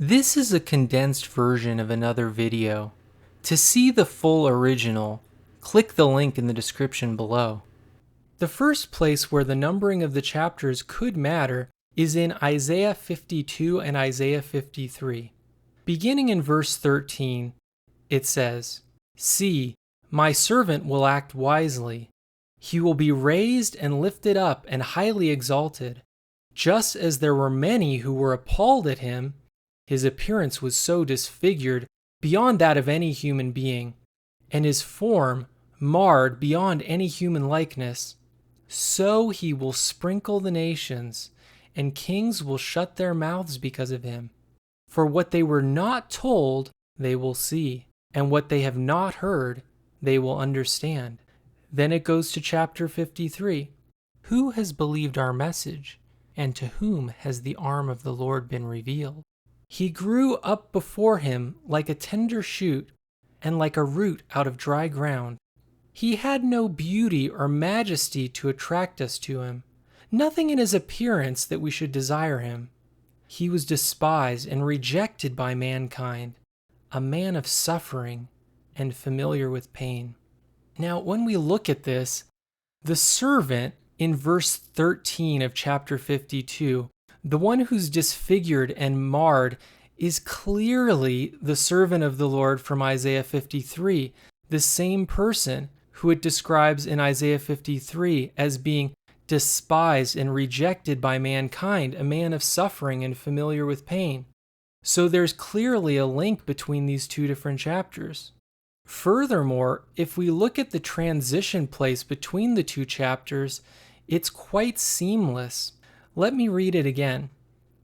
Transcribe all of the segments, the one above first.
This is a condensed version of another video. To see the full original, click the link in the description below. The first place where the numbering of the chapters could matter is in Isaiah 52 and Isaiah 53. Beginning in verse 13, it says, "See, my servant will act wisely. He will be raised and lifted up and highly exalted. Just as there were many who were appalled at him, his appearance was so disfigured beyond that of any human being, and his form marred beyond any human likeness. So he will sprinkle the nations, and kings will shut their mouths because of him. For what they were not told, they will see, and what they have not heard, they will understand." Then it goes to chapter 53. "Who has believed our message, and to whom has the arm of the Lord been revealed? He grew up before him like a tender shoot, and like a root out of dry ground. He had no beauty or majesty to attract us to him, nothing in his appearance that we should desire him. He was despised and rejected by mankind, a man of suffering and familiar with pain." Now, when we look at this, the servant in verse 13 of chapter 52, the one who's disfigured and marred, is clearly the servant of the Lord from Isaiah 53, the same person who it describes in Isaiah 53 as being despised and rejected by mankind, a man of suffering and familiar with pain. So there's clearly a link between these two different chapters. Furthermore, if we look at the transition place between the two chapters, it's quite seamless. Let me read it again.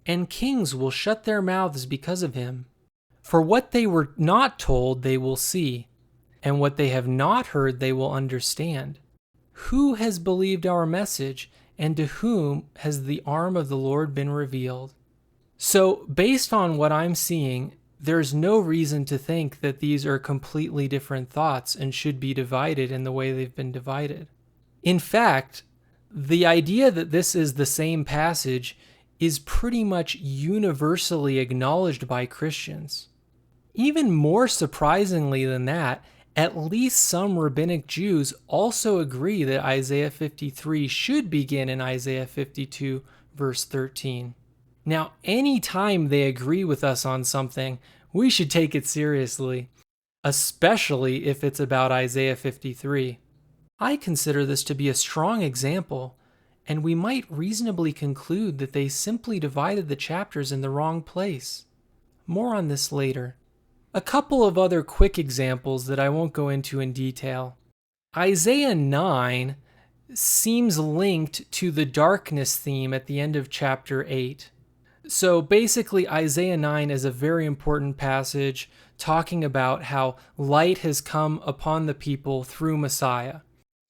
"And kings will shut their mouths because of him. For what they were not told, they will see, and what they have not heard, they will understand. Who has believed our message, and to whom has the arm of the Lord been revealed?" So, based on what I'm seeing, there's no reason to think that these are completely different thoughts and should be divided in the way they've been divided. In fact, the idea that this is the same passage is pretty much universally acknowledged by Christians. Even more surprisingly than that, at least some rabbinic Jews also agree that Isaiah 53 should begin in Isaiah 52, verse 13. Now, any time they agree with us on something, we should take it seriously, especially if it's about Isaiah 53. I consider this to be a strong example, and we might reasonably conclude that they simply divided the chapters in the wrong place. More on this later. A couple of other quick examples that I won't go into in detail. Isaiah 9 seems linked to the darkness theme at the end of chapter 8. So basically, Isaiah 9 is a very important passage talking about how light has come upon the people through Messiah.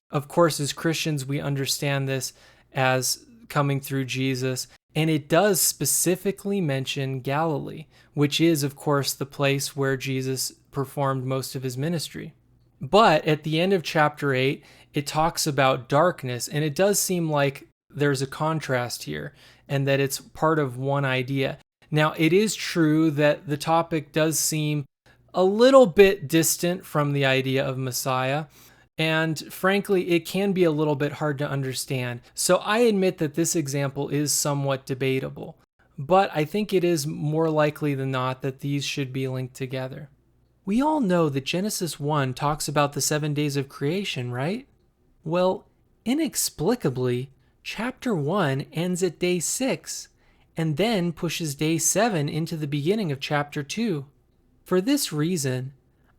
Of course, as Christians, we understand this as coming through Jesus, and it does specifically mention Galilee, which is, of course, the place where Jesus performed most of his ministry. But at the end of chapter 8, it talks about darkness, and it does seem like there's a contrast here, and that it's part of one idea. Now, it is true that the topic does seem a little bit distant from the idea of Messiah, and frankly, it can be a little bit hard to understand. So I admit that this example is somewhat debatable, but I think it is more likely than not that these should be linked together. We all know that Genesis 1 talks about the 7 days of creation, right? Well, inexplicably, chapter 1 ends at day 6, and then pushes day 7 into the beginning of chapter 2. For this reason,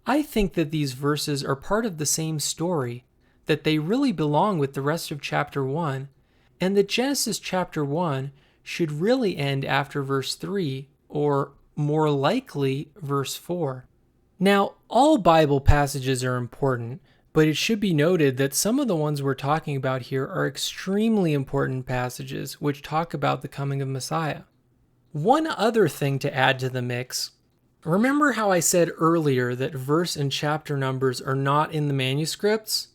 I think that these verses are part of the same story, that they really belong with the rest of chapter 1, and that Genesis chapter 1 should really end after verse 3, or more likely, verse 4. Now, all Bible passages are important, but it should be noted that some of the ones we're talking about here are extremely important passages which talk about the coming of Messiah. One other thing to add to the mix, remember how I said earlier that verse and chapter numbers are not in the manuscripts?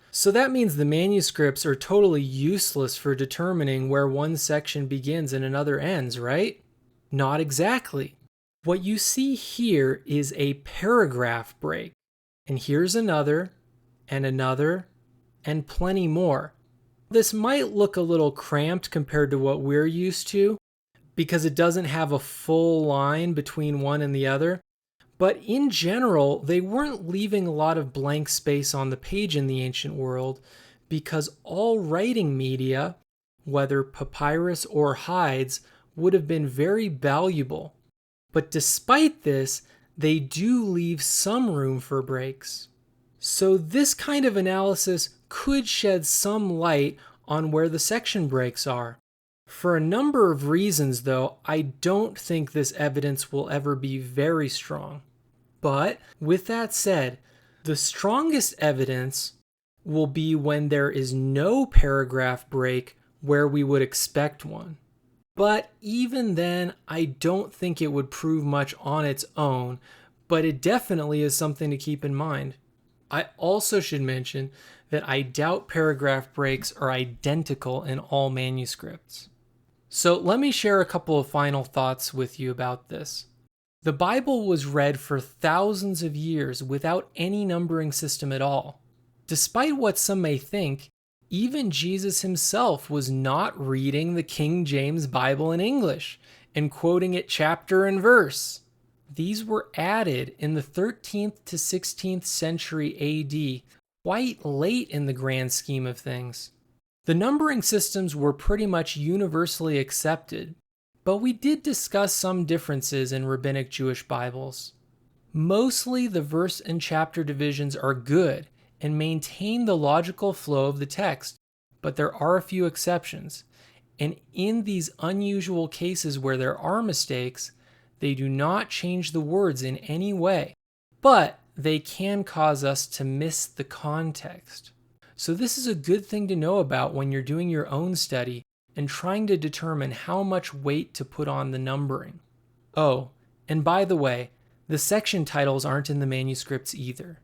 So that means the manuscripts are totally useless for determining where one section begins and another ends, right? Not exactly. What you see here is a paragraph break, and here's another, and plenty more. This might look a little cramped compared to what we're used to because it doesn't have a full line between one and the other, but in general, they weren't leaving a lot of blank space on the page in the ancient world because all writing media, whether papyrus or hides, would have been very valuable. But despite this, they do leave some room for breaks. So this kind of analysis could shed some light on where the section breaks are. For a number of reasons, though, I don't think this evidence will ever be very strong. But with that said, the strongest evidence will be when there is no paragraph break where we would expect one. But even then, I don't think it would prove much on its own, but it definitely is something to keep in mind. I also should mention that I doubt paragraph breaks are identical in all manuscripts. So let me share a couple of final thoughts with you about this. The Bible was read for thousands of years without any numbering system at all. Despite what some may think, even Jesus himself was not reading the King James Bible in English and quoting it chapter and verse. These were added in the 13th to 16th century AD, quite late in the grand scheme of things. The numbering systems were pretty much universally accepted, but we did discuss some differences in rabbinic Jewish Bibles. Mostly the verse and chapter divisions are good and maintain the logical flow of the text, but there are a few exceptions. And in these unusual cases where there are mistakes, they do not change the words in any way, but they can cause us to miss the context. So this is a good thing to know about when you're doing your own study and trying to determine how much weight to put on the numbering. Oh, and by the way, the section titles aren't in the manuscripts either.